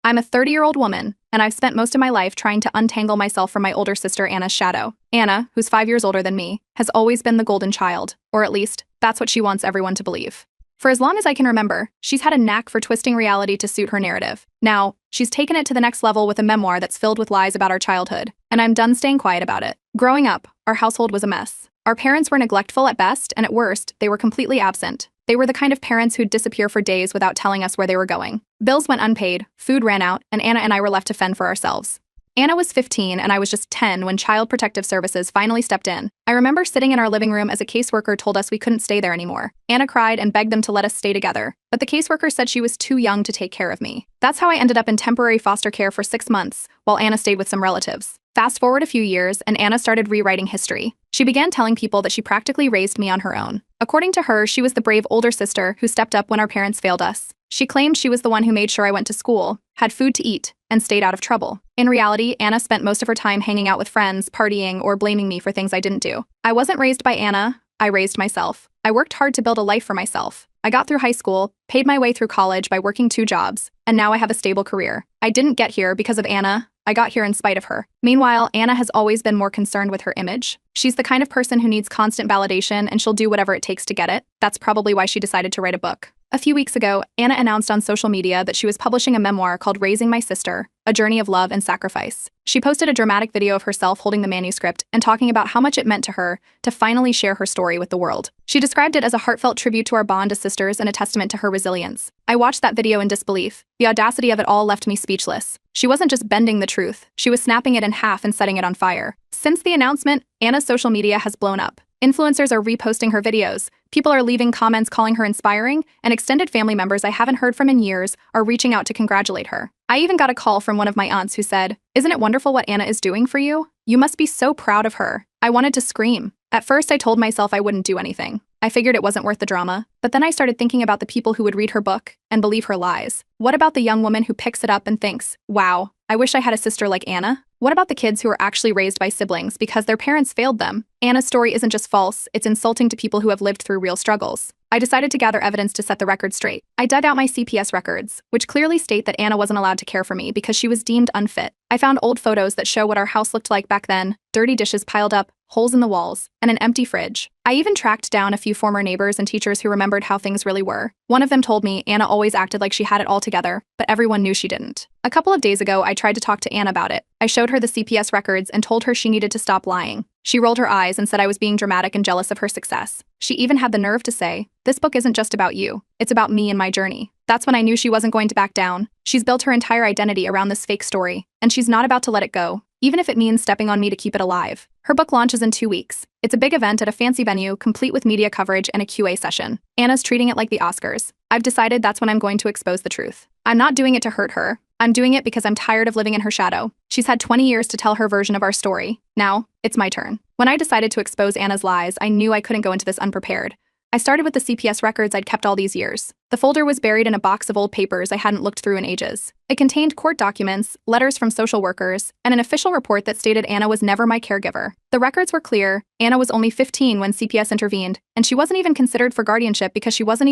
I'm a 30-year-old woman, and I've spent most of my life trying to untangle myself from my older sister Anna's shadow. Anna, who's 5 years older than me, has always been the golden child, or at least, that's what she wants everyone to believe. For as long as I can remember, she's had a knack for twisting reality to suit her narrative. Now, she's taken it to the next level with a memoir that's filled with lies about our childhood, and I'm done staying quiet about it. Growing up, our household was a mess. Our parents were neglectful at best, and at worst, they were completely absent. They were the kind of parents who'd disappear for days without telling us where they were going. Bills went unpaid, food ran out, and Anna and I were left to fend for ourselves. Anna was 15 and I was just 10 when Child Protective Services finally stepped in. I remember sitting in our living room as a caseworker told us we couldn't stay there anymore. Anna cried and begged them to let us stay together, but the caseworker said she was too young to take care of me. That's how I ended up in temporary foster care for 6 months, while Anna stayed with some relatives. Fast forward a few years, and Anna started rewriting history. She began telling people that she practically raised me on her own. According to her, she was the brave older sister who stepped up when our parents failed us. She claimed she was the one who made sure I went to school, had food to eat, and stayed out of trouble. In reality, Anna spent most of her time hanging out with friends, partying, or blaming me for things I didn't do. I wasn't raised by Anna, I raised myself. I worked hard to build a life for myself. I got through high school, paid my way through college by working 2 jobs, and now I have a stable career. I didn't get here because of Anna, I got here in spite of her. Meanwhile, Anna has always been more concerned with her image. She's the kind of person who needs constant validation and she'll do whatever it takes to get it. That's probably why she decided to write a book. A few weeks ago, Anna announced on social media that she was publishing a memoir called Raising My Sister, A Journey of Love and Sacrifice. She posted a dramatic video of herself holding the manuscript and talking about how much it meant to her to finally share her story with the world. She described it as a heartfelt tribute to our bond as sisters and a testament to her resilience. I watched that video in disbelief. The audacity of it all left me speechless. She wasn't just bending the truth, she was snapping it in half and setting it on fire. Since the announcement, Anna's social media has blown up. Influencers are reposting her videos, people are leaving comments calling her inspiring, and extended family members I haven't heard from in years are reaching out to congratulate her. I even got a call from one of my aunts who said, "Isn't it wonderful what Anna is doing for you? You must be so proud of her." I wanted to scream. At first, I told myself I wouldn't do anything. I figured it wasn't worth the drama, but then I started thinking about the people who would read her book and believe her lies. What about the young woman who picks it up and thinks, "Wow, I wish I had a sister like Anna"? What about the kids who are actually raised by siblings because their parents failed them? Anna's story isn't just false, it's insulting to people who have lived through real struggles. I decided to gather evidence to set the record straight. I dug out my CPS records, which clearly state that Anna wasn't allowed to care for me because she was deemed unfit. I found old photos that show what our house looked like back then, dirty dishes piled up, holes in the walls, and an empty fridge. I even tracked down a few former neighbors and teachers who remembered how things really were. One of them told me Anna always acted like she had it all together, but everyone knew she didn't. A couple of days ago, I tried to talk to Anna about it. I showed her the CPS records and told her she needed to stop lying. She rolled her eyes and said I was being dramatic and jealous of her success. She even had the nerve to say, "This book isn't just about you, it's about me and my journey." That's when I knew she wasn't going to back down. She's built her entire identity around this fake story, and she's not about to let it go, even if it means stepping on me to keep it alive. Her book launches in 2 weeks. It's a big event at a fancy venue, complete with media coverage and a QA session. Anna's treating it like the Oscars. I've decided that's when I'm going to expose the truth. I'm not doing it to hurt her. I'm doing it because I'm tired of living in her shadow. She's had 20 years to tell her version of our story. Now, it's my turn. When I decided to expose Anna's lies, I knew I couldn't go into this unprepared. I started with the CPS records I'd kept all these years. The folder was buried in a box of old papers I hadn't looked through in ages. It contained court documents, letters from social workers, and an official report that stated Anna was never my caregiver. The records were clear. Anna was only 15 when CPS intervened, and she wasn't even considered for guardianship because she wasn't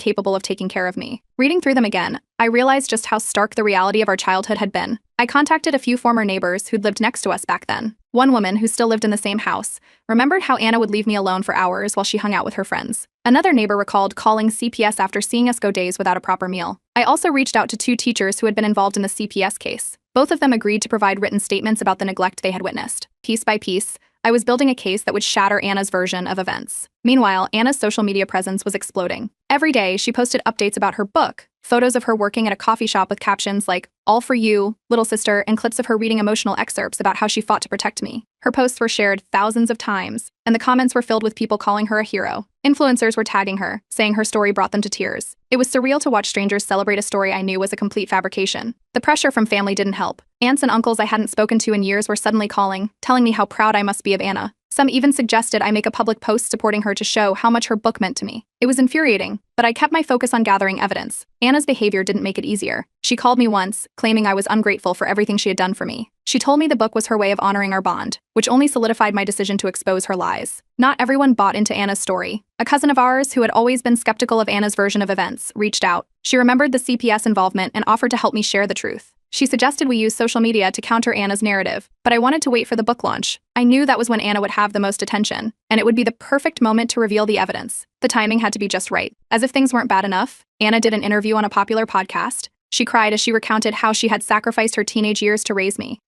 capable of taking care of me. Reading through them again, I realized just how stark the reality of our childhood had been. I contacted a few former neighbors who'd lived next to us back then. One woman, who still lived in the same house, remembered how Anna would leave me alone for hours while she hung out with her friends. Another neighbor recalled calling CPS after seeing us go days without a proper meal. I also reached out to 2 teachers who had been involved in the CPS case. Both of them agreed to provide written statements about the neglect they had witnessed. Piece by piece, I was building a case that would shatter Anna's version of events. Meanwhile, Anna's social media presence was exploding. Every day, she posted updates about her book, photos of her working at a coffee shop with captions like, "All for you, little sister," and clips of her reading emotional excerpts about how she fought to protect me. Her posts were shared thousands of times, and the comments were filled with people calling her a hero. Influencers were tagging her, saying her story brought them to tears. It was surreal to watch strangers celebrate a story I knew was a complete fabrication. The pressure from family didn't help. Aunts and uncles I hadn't spoken to in years were suddenly calling, telling me how proud I must be of Anna. Some even suggested I make a public post supporting her to show how much her book meant to me. It was infuriating, but I kept my focus on gathering evidence. Anna's behavior didn't make it easier. She called me once, claiming I was ungrateful for everything she had done for me. She told me the book was her way of honoring our bond, which only solidified my decision to expose her lies. Not everyone bought into Anna's story. A cousin of ours, who had always been skeptical of Anna's version of events, reached out. She remembered the CPS involvement and offered to help me share the truth. She suggested we use social media to counter Anna's narrative, but I wanted to wait for the book launch. I knew that was when Anna would have the most attention, and it would be the perfect moment to reveal the evidence. The timing had to be just right. As if things weren't bad enough, Anna did an interview on a popular podcast. She cried as she recounted how she had sacrificed her teenage years to raise me.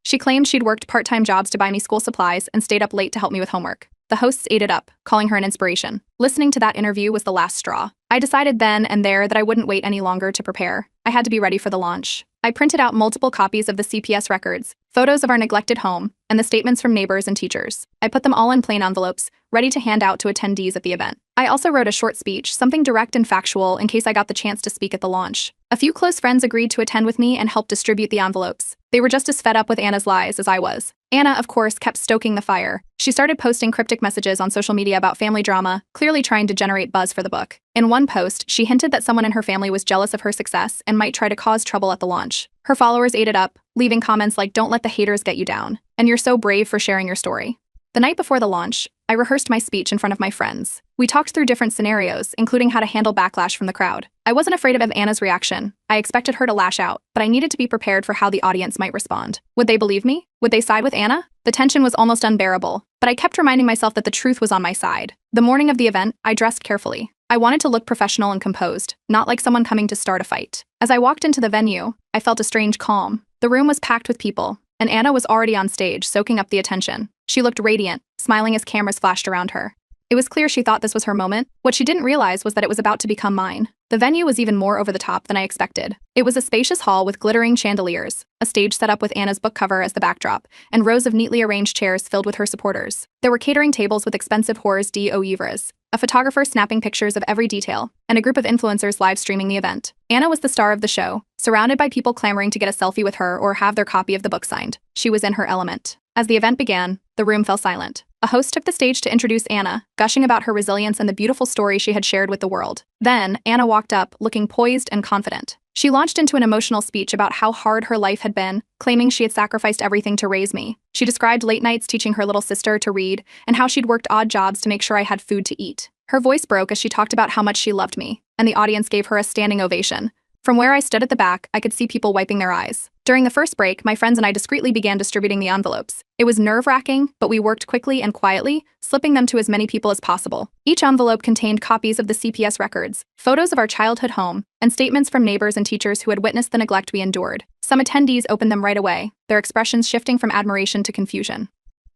She claimed she'd worked part-time jobs to buy me school supplies and stayed up late to help me with homework. The hosts ate it up, calling her an inspiration. Listening to that interview was the last straw. I decided then and there that I wouldn't wait any longer to prepare. I had to be ready for the launch. I printed out multiple copies of the CPS records, photos of our neglected home, and the statements from neighbors and teachers. I put them all in plain envelopes, ready to hand out to attendees at the event. I also wrote a short speech, something direct and factual in case I got the chance to speak at the launch. A few close friends agreed to attend with me and help distribute the envelopes. They were just as fed up with Anna's lies as I was. Anna, of course, kept stoking the fire. She started posting cryptic messages on social media about family drama, clearly trying to generate buzz for the book. In one post, she hinted that someone in her family was jealous of her success and might try to cause trouble at the launch. Her followers ate it up, leaving comments like, "Don't let the haters get you down," and "You're so brave for sharing your story." The night before the launch, I rehearsed my speech in front of my friends. We talked through different scenarios, including how to handle backlash from the crowd. I wasn't afraid of Anna's reaction. I expected her to lash out, but I needed to be prepared for how the audience might respond. Would they believe me? Would they side with Anna? The tension was almost unbearable, but I kept reminding myself that the truth was on my side. The morning of the event, I dressed carefully. I wanted to look professional and composed, not like someone coming to start a fight. As I walked into the venue, I felt a strange calm. The room was packed with people, and Anna was already on stage, soaking up the attention. She looked radiant, smiling as cameras flashed around her. It was clear she thought this was her moment. What she didn't realize was that it was about to become mine. The venue was even more over the top than I expected. It was a spacious hall with glittering chandeliers, a stage set up with Anna's book cover as the backdrop, and rows of neatly arranged chairs filled with her supporters. There were catering tables with expensive hors d'oeuvres, a photographer snapping pictures of every detail, and a group of influencers live streaming the event. Anna was the star of the show, surrounded by people clamoring to get a selfie with her or have their copy of the book signed. She was in her element. As the event began, the room fell silent. A host took the stage to introduce Anna, gushing about her resilience and the beautiful story she had shared with the world. Then, Anna walked up, looking poised and confident. She launched into an emotional speech about how hard her life had been, claiming she had sacrificed everything to raise me. She described late nights teaching her little sister to read, and how she'd worked odd jobs to make sure I had food to eat. Her voice broke as she talked about how much she loved me, and the audience gave her a standing ovation. From where I stood at the back, I could see people wiping their eyes. During the first break, my friends and I discreetly began distributing the envelopes. It was nerve-wracking, but we worked quickly and quietly, slipping them to as many people as possible. Each envelope contained copies of the CPS records, photos of our childhood home, and statements from neighbors and teachers who had witnessed the neglect we endured. Some attendees opened them right away, their expressions shifting from admiration to confusion.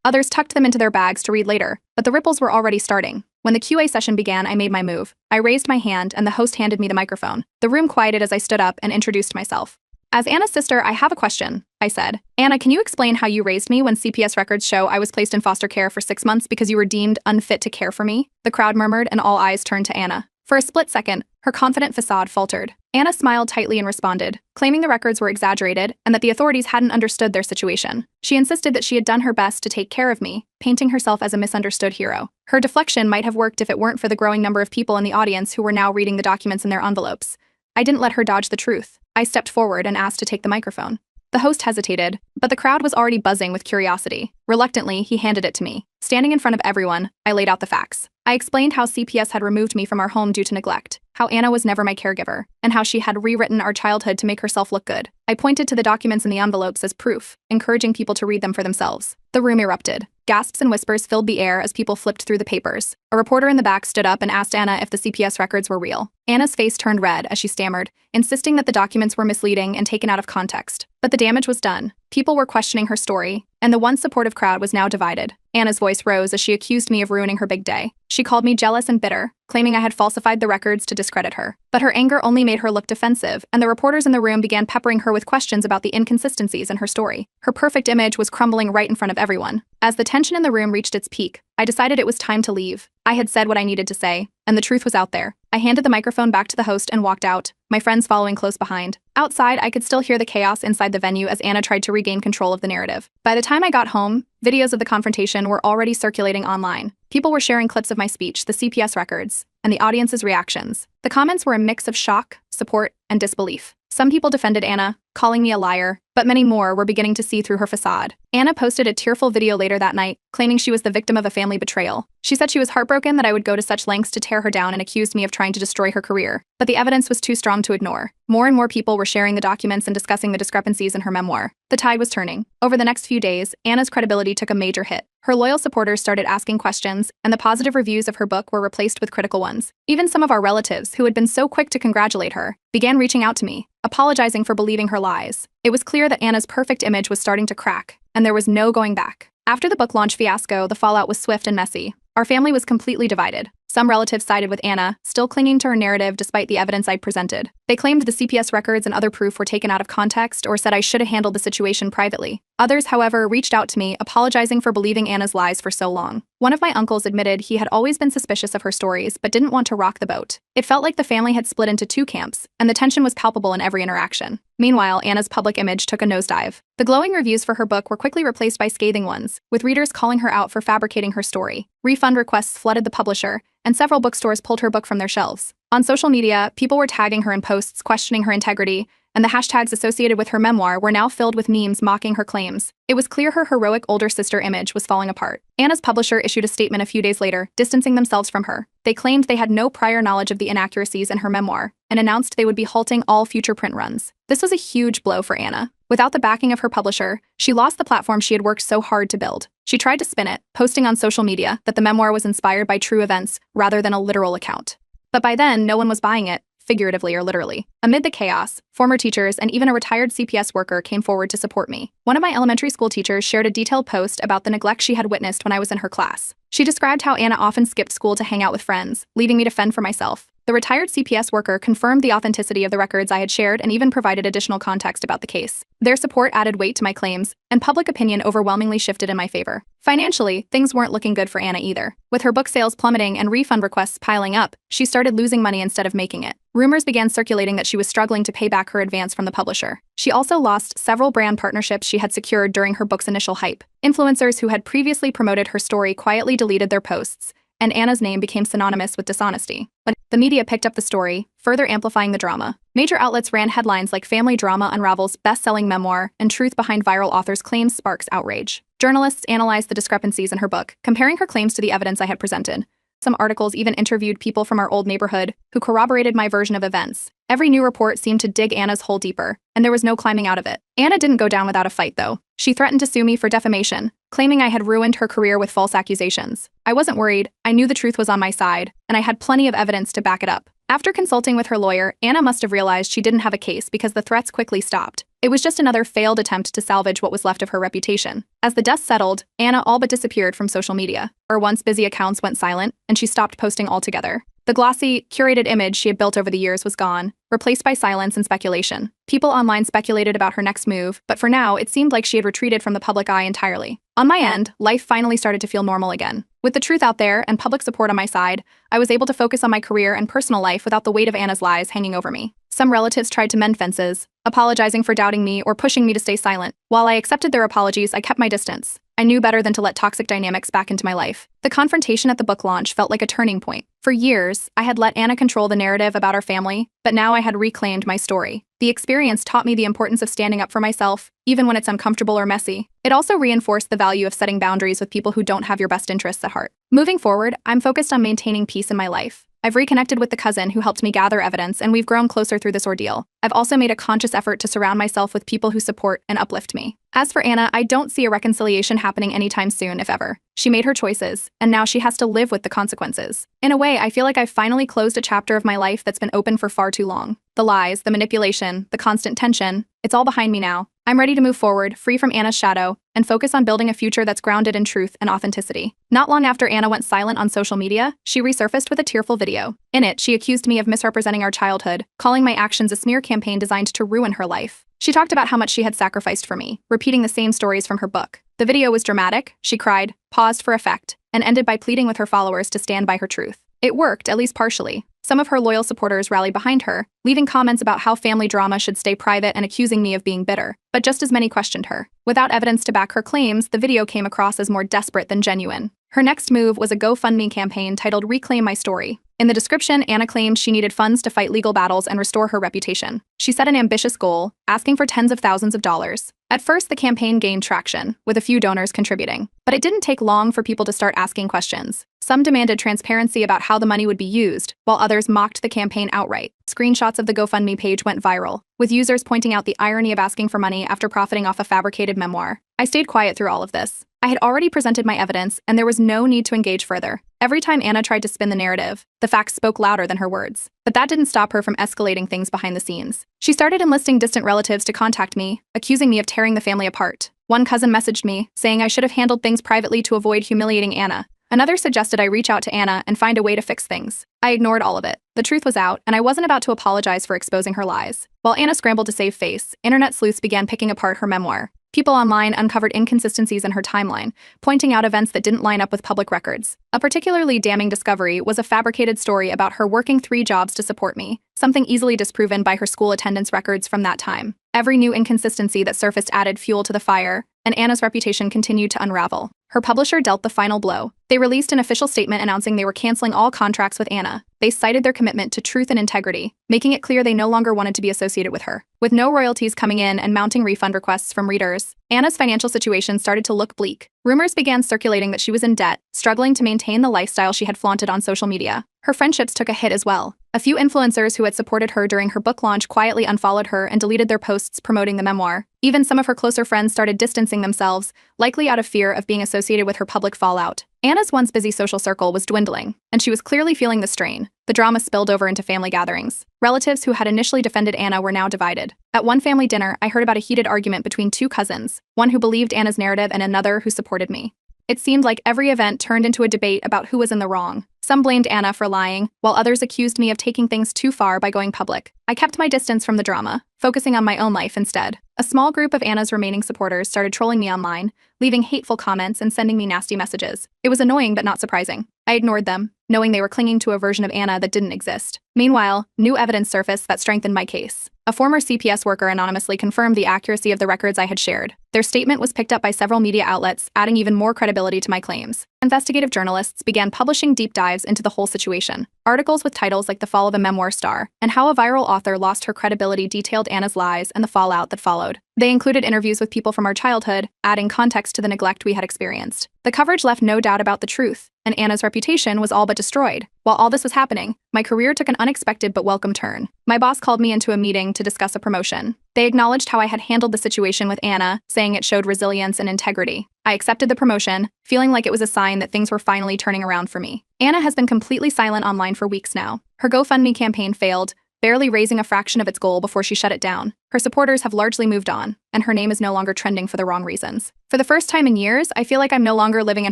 Others tucked them into their bags to read later, but the ripples were already starting. When the QA session began, I made my move. I raised my hand, and the host handed me the microphone. The room quieted as I stood up and introduced myself. "As Anna's sister, I have a question," I said. "Anna, can you explain how you raised me when CPS records show I was placed in foster care for 6 months because you were deemed unfit to care for me?" The crowd murmured, and all eyes turned to Anna. For a split second, her confident facade faltered. Anna smiled tightly and responded, claiming the records were exaggerated and that the authorities hadn't understood their situation. She insisted that she had done her best to take care of me, painting herself as a misunderstood hero. Her deflection might have worked if it weren't for the growing number of people in the audience who were now reading the documents in their envelopes. I didn't let her dodge the truth. I stepped forward and asked to take the microphone. The host hesitated, but the crowd was already buzzing with curiosity. Reluctantly, he handed it to me. Standing in front of everyone, I laid out the facts. I explained how CPS had removed me from our home due to neglect, how Anna was never my caregiver, and how she had rewritten our childhood to make herself look good. I pointed to the documents in the envelopes as proof, encouraging people to read them for themselves. The room erupted. Gasps and whispers filled the air as people flipped through the papers. A reporter in the back stood up and asked Anna if the CPS records were real. Anna's face turned red as she stammered, insisting that the documents were misleading and taken out of context. But the damage was done. People were questioning her story, and the once supportive crowd was now divided. Anna's voice rose as she accused me of ruining her big day. She called me jealous and bitter, claiming I had falsified the records to discredit her. But her anger only made her look defensive, and the reporters in the room began peppering her with questions about the inconsistencies in her story. Her perfect image was crumbling right in front of everyone. As the tension in the room reached its peak, I decided it was time to leave. I had said what I needed to say, and the truth was out there. I handed the microphone back to the host and walked out, my friends following close behind. Outside, I could still hear the chaos inside the venue as Anna tried to regain control of the narrative. By the time I got home, videos of the confrontation were already circulating online. People were sharing clips of my speech, the CPS records, and the audience's reactions. The comments were a mix of shock, support, and disbelief. Some people defended Anna, calling me a liar, but many more were beginning to see through her facade. Anna posted a tearful video later that night, claiming she was the victim of a family betrayal. She said she was heartbroken that I would go to such lengths to tear her down and accused me of trying to destroy her career. But the evidence was too strong to ignore. More and more people were sharing the documents and discussing the discrepancies in her memoir. The tide was turning. Over the next few days, Anna's credibility took a major hit. Her loyal supporters started asking questions, and the positive reviews of her book were replaced with critical ones. Even some of our relatives, who had been so quick to congratulate her, began reaching out to me, apologizing for believing her lies. It was clear that Anna's perfect image was starting to crack, and there was no going back. After the book launch fiasco, the fallout was swift and messy. Our family was completely divided. Some relatives sided with Anna, still clinging to her narrative despite the evidence I'd presented. They claimed the CPS records and other proof were taken out of context or said I should have handled the situation privately. Others, however, reached out to me, apologizing for believing Anna's lies for so long. One of my uncles admitted he had always been suspicious of her stories but didn't want to rock the boat. It felt like the family had split into two camps, and the tension was palpable in every interaction. Meanwhile, Anna's public image took a nosedive. The glowing reviews for her book were quickly replaced by scathing ones, with readers calling her out for fabricating her story. Refund requests flooded the publisher, and several bookstores pulled her book from their shelves. On social media, people were tagging her in posts questioning her integrity, and the hashtags associated with her memoir were now filled with memes mocking her claims. It was clear her heroic older sister image was falling apart. Anna's publisher issued a statement a few days later, distancing themselves from her. They claimed they had no prior knowledge of the inaccuracies in her memoir, and announced they would be halting all future print runs. This was a huge blow for Anna. Without the backing of her publisher, she lost the platform she had worked so hard to build. She tried to spin it, posting on social media that the memoir was inspired by true events rather than a literal account. But by then, no one was buying it, figuratively or literally. Amid the chaos, former teachers and even a retired CPS worker came forward to support me. One of my elementary school teachers shared a detailed post about the neglect she had witnessed when I was in her class. She described how Anna often skipped school to hang out with friends, leaving me to fend for myself. The retired CPS worker confirmed the authenticity of the records I had shared and even provided additional context about the case. Their support added weight to my claims, and public opinion overwhelmingly shifted in my favor. Financially, things weren't looking good for Anna either. With her book sales plummeting and refund requests piling up, she started losing money instead of making it. Rumors began circulating that she was struggling to pay back her advance from the publisher. She also lost several brand partnerships she had secured during her book's initial hype. Influencers who had previously promoted her story quietly deleted their posts, and Anna's name became synonymous with dishonesty. But the media picked up the story, further amplifying the drama. Major outlets ran headlines like "Family Drama Unravels Best-Selling Memoir," and "Truth Behind Viral Author's Claims Sparks Outrage." Journalists analyzed the discrepancies in her book, comparing her claims to the evidence I had presented. Some articles even interviewed people from our old neighborhood who corroborated my version of events. Every new report seemed to dig Anna's hole deeper, and there was no climbing out of it. Anna didn't go down without a fight, though. She threatened to sue me for defamation, claiming I had ruined her career with false accusations. I wasn't worried. I knew the truth was on my side, and I had plenty of evidence to back it up. After consulting with her lawyer, Anna must have realized she didn't have a case because the threats quickly stopped. It was just another failed attempt to salvage what was left of her reputation. As the dust settled, Anna all but disappeared from social media. Her once busy accounts went silent, and she stopped posting altogether. The glossy, curated image she had built over the years was gone, replaced by silence and speculation. People online speculated about her next move, but for now, it seemed like she had retreated from the public eye entirely. On my end, life finally started to feel normal again. With the truth out there and public support on my side, I was able to focus on my career and personal life without the weight of Anna's lies hanging over me. Some relatives tried to mend fences, apologizing for doubting me or pushing me to stay silent. While I accepted their apologies, I kept my distance. I knew better than to let toxic dynamics back into my life. The confrontation at the book launch felt like a turning point. For years, I had let Anna control the narrative about our family, but now I had reclaimed my story. The experience taught me the importance of standing up for myself, even when it's uncomfortable or messy. It also reinforced the value of setting boundaries with people who don't have your best interests at heart. Moving forward, I'm focused on maintaining peace in my life. I've reconnected with the cousin who helped me gather evidence, and we've grown closer through this ordeal. I've also made a conscious effort to surround myself with people who support and uplift me. As for Anna, I don't see a reconciliation happening anytime soon, if ever. She made her choices, and now she has to live with the consequences. In a way, I feel like I've finally closed a chapter of my life that's been open for far too long. The lies, the manipulation, the constant tension, it's all behind me now. I'm ready to move forward, free from Anna's shadow, and focus on building a future that's grounded in truth and authenticity. Not long after Anna went silent on social media, she resurfaced with a tearful video. In it, she accused me of misrepresenting our childhood, calling my actions a smear campaign designed to ruin her life. She talked about how much she had sacrificed for me, repeating the same stories from her book. The video was dramatic, she cried, paused for effect, and ended by pleading with her followers to stand by her truth. It worked, at least partially. Some of her loyal supporters rallied behind her, leaving comments about how family drama should stay private and accusing me of being bitter. But just as many questioned her. Without evidence to back her claims, the video came across as more desperate than genuine. Her next move was a GoFundMe campaign titled Reclaim My Story. In the description, Anna claimed she needed funds to fight legal battles and restore her reputation. She set an ambitious goal, asking for tens of thousands of dollars. At first, the campaign gained traction, with a few donors contributing. But it didn't take long for people to start asking questions. Some demanded transparency about how the money would be used, while others mocked the campaign outright. Screenshots of the GoFundMe page went viral, with users pointing out the irony of asking for money after profiting off a fabricated memoir. I stayed quiet through all of this. I had already presented my evidence, and there was no need to engage further. Every time Anna tried to spin the narrative, the facts spoke louder than her words. But that didn't stop her from escalating things behind the scenes. She started enlisting distant relatives to contact me, accusing me of tearing the family apart. One cousin messaged me, saying I should have handled things privately to avoid humiliating Anna. Another suggested I reach out to Anna and find a way to fix things. I ignored all of it. The truth was out, and I wasn't about to apologize for exposing her lies. While Anna scrambled to save face, internet sleuths began picking apart her memoir. People online uncovered inconsistencies in her timeline, pointing out events that didn't line up with public records. A particularly damning discovery was a fabricated story about her working 3 jobs to support me, something easily disproven by her school attendance records from that time. Every new inconsistency that surfaced added fuel to the fire, and Anna's reputation continued to unravel. Her publisher dealt the final blow. They released an official statement announcing they were canceling all contracts with Anna. They cited their commitment to truth and integrity, making it clear they no longer wanted to be associated with her. With no royalties coming in and mounting refund requests from readers, Anna's financial situation started to look bleak. Rumors began circulating that she was in debt, struggling to maintain the lifestyle she had flaunted on social media. Her friendships took a hit as well. A few influencers who had supported her during her book launch quietly unfollowed her and deleted their posts promoting the memoir. Even some of her closer friends started distancing themselves, likely out of fear of being associated with her public fallout. Anna's once busy social circle was dwindling, and she was clearly feeling the strain. The drama spilled over into family gatherings. Relatives who had initially defended Anna were now divided. At one family dinner, I heard about a heated argument between 2 cousins, one who believed Anna's narrative and another who supported me. It seemed like every event turned into a debate about who was in the wrong. Some blamed Anna for lying, while others accused me of taking things too far by going public. I kept my distance from the drama, focusing on my own life instead. A small group of Anna's remaining supporters started trolling me online, leaving hateful comments and sending me nasty messages. It was annoying but not surprising. I ignored them, knowing they were clinging to a version of Anna that didn't exist. Meanwhile, new evidence surfaced that strengthened my case. A former CPS worker anonymously confirmed the accuracy of the records I had shared. Their statement was picked up by several media outlets, adding even more credibility to my claims. Investigative journalists began publishing deep dives into the whole situation. Articles with titles like The Fall of a Memoir Star and How a Viral Author Lost Her Credibility detailed Anna's lies and the fallout that followed. They included interviews with people from our childhood, adding context to the neglect we had experienced. The coverage left no doubt about the truth, and Anna's reputation was all but destroyed. While all this was happening, my career took an unexpected but welcome turn. My boss called me into a meeting to discuss a promotion. They acknowledged how I had handled the situation with Anna, saying it showed resilience and integrity. I accepted the promotion, feeling like it was a sign that things were finally turning around for me. Anna has been completely silent online for weeks now. Her GoFundMe campaign failed, barely raising a fraction of its goal before she shut it down. Her supporters have largely moved on, and her name is no longer trending for the wrong reasons. For the first time in years, I feel like I'm no longer living in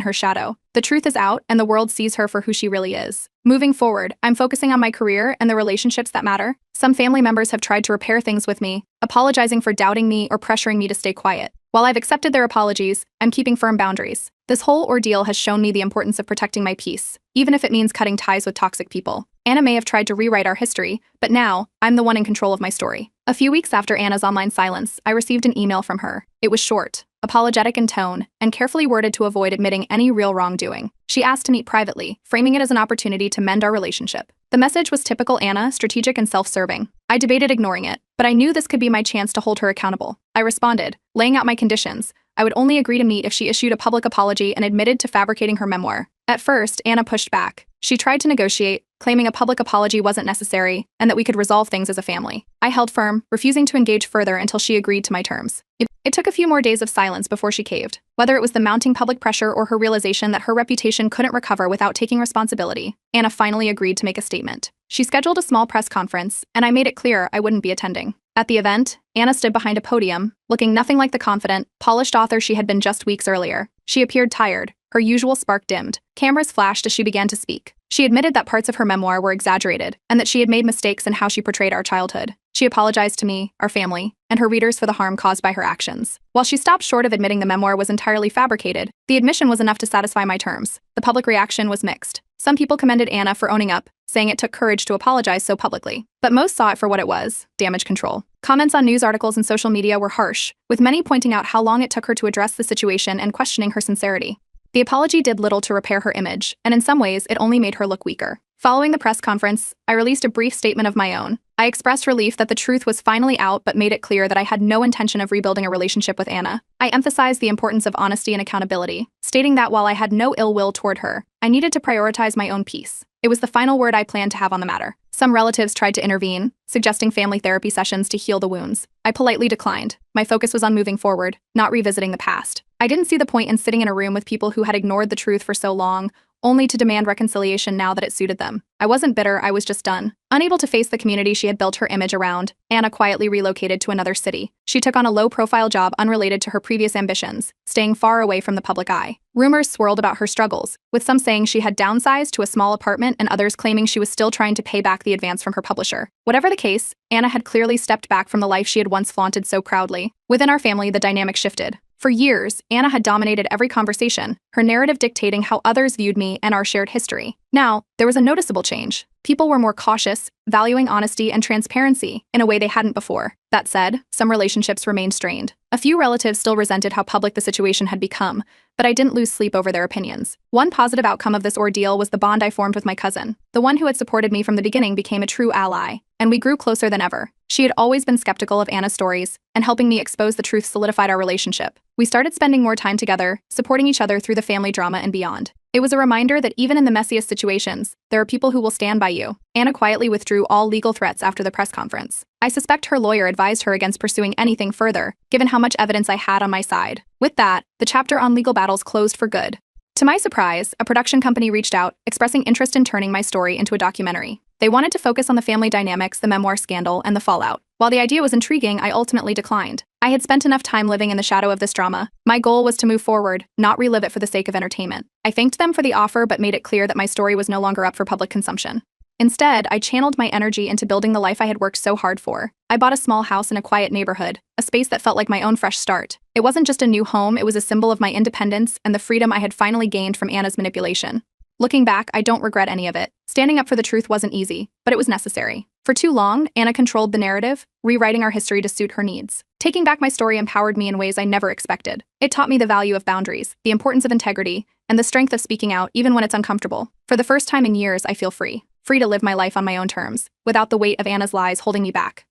her shadow. The truth is out, and the world sees her for who she really is. Moving forward, I'm focusing on my career and the relationships that matter. Some family members have tried to repair things with me, apologizing for doubting me or pressuring me to stay quiet. While I've accepted their apologies, I'm keeping firm boundaries. This whole ordeal has shown me the importance of protecting my peace, even if it means cutting ties with toxic people. Anna may have tried to rewrite our history, but now, I'm the one in control of my story. A few weeks after Anna's online silence, I received an email from her. It was short, apologetic in tone, and carefully worded to avoid admitting any real wrongdoing. She asked to meet privately, framing it as an opportunity to mend our relationship. The message was typical Anna, strategic and self-serving. I debated ignoring it, but I knew this could be my chance to hold her accountable. I responded, laying out my conditions. I would only agree to meet if she issued a public apology and admitted to fabricating her memoir. At first, Anna pushed back. She tried to negotiate, claiming a public apology wasn't necessary and that we could resolve things as a family. I held firm, refusing to engage further until she agreed to my terms. It took a few more days of silence before she caved. Whether it was the mounting public pressure or her realization that her reputation couldn't recover without taking responsibility, Anna finally agreed to make a statement. She scheduled a small press conference, and I made it clear I wouldn't be attending. At the event, Anna stood behind a podium, looking nothing like the confident, polished author she had been just weeks earlier. She appeared tired, her usual spark dimmed. Cameras flashed as she began to speak. She admitted that parts of her memoir were exaggerated, and that she had made mistakes in how she portrayed our childhood. She apologized to me, our family, and her readers for the harm caused by her actions. While she stopped short of admitting the memoir was entirely fabricated, the admission was enough to satisfy my terms. The public reaction was mixed. Some people commended Anna for owning up, saying it took courage to apologize so publicly. But most saw it for what it was: damage control. Comments on news articles and social media were harsh, with many pointing out how long it took her to address the situation and questioning her sincerity. The apology did little to repair her image, and in some ways, it only made her look weaker. Following the press conference, I released a brief statement of my own. I expressed relief that the truth was finally out, but made it clear that I had no intention of rebuilding a relationship with Anna. I emphasized the importance of honesty and accountability, stating that while I had no ill will toward her, I needed to prioritize my own peace. It was the final word I planned to have on the matter. Some relatives tried to intervene, suggesting family therapy sessions to heal the wounds. I politely declined. My focus was on moving forward, not revisiting the past. I didn't see the point in sitting in a room with people who had ignored the truth for so long, only to demand reconciliation now that it suited them. I wasn't bitter, I was just done. Unable to face the community she had built her image around, Anna quietly relocated to another city. She took on a low-profile job unrelated to her previous ambitions, staying far away from the public eye. Rumors swirled about her struggles, with some saying she had downsized to a small apartment and others claiming she was still trying to pay back the advance from her publisher. Whatever the case, Anna had clearly stepped back from the life she had once flaunted so proudly. Within our family, the dynamic shifted. For years, Anna had dominated every conversation, her narrative dictating how others viewed me and our shared history. Now, there was a noticeable change. People were more cautious, valuing honesty and transparency in a way they hadn't before. That said, some relationships remained strained. A few relatives still resented how public the situation had become, but I didn't lose sleep over their opinions. One positive outcome of this ordeal was the bond I formed with my cousin. The one who had supported me from the beginning became a true ally, and we grew closer than ever. She had always been skeptical of Anna's stories, and helping me expose the truth solidified our relationship. We started spending more time together, supporting each other through the family drama and beyond. It was a reminder that even in the messiest situations, there are people who will stand by you. Anna quietly withdrew all legal threats after the press conference. I suspect her lawyer advised her against pursuing anything further, given how much evidence I had on my side. With that, the chapter on legal battles closed for good. To my surprise, a production company reached out, expressing interest in turning my story into a documentary. They wanted to focus on the family dynamics, the memoir scandal, and the fallout. While the idea was intriguing, I ultimately declined. I had spent enough time living in the shadow of this drama. My goal was to move forward, not relive it for the sake of entertainment. I thanked them for the offer but made it clear that my story was no longer up for public consumption. Instead, I channeled my energy into building the life I had worked so hard for. I bought a small house in a quiet neighborhood, a space that felt like my own fresh start. It wasn't just a new home, it was a symbol of my independence and the freedom I had finally gained from Anna's manipulation. Looking back, I don't regret any of it. Standing up for the truth wasn't easy, but it was necessary. For too long, Anna controlled the narrative, rewriting our history to suit her needs. Taking back my story empowered me in ways I never expected. It taught me the value of boundaries, the importance of integrity, and the strength of speaking out even when it's uncomfortable. For the first time in years, I feel free. Free to live my life on my own terms, without the weight of Anna's lies holding me back.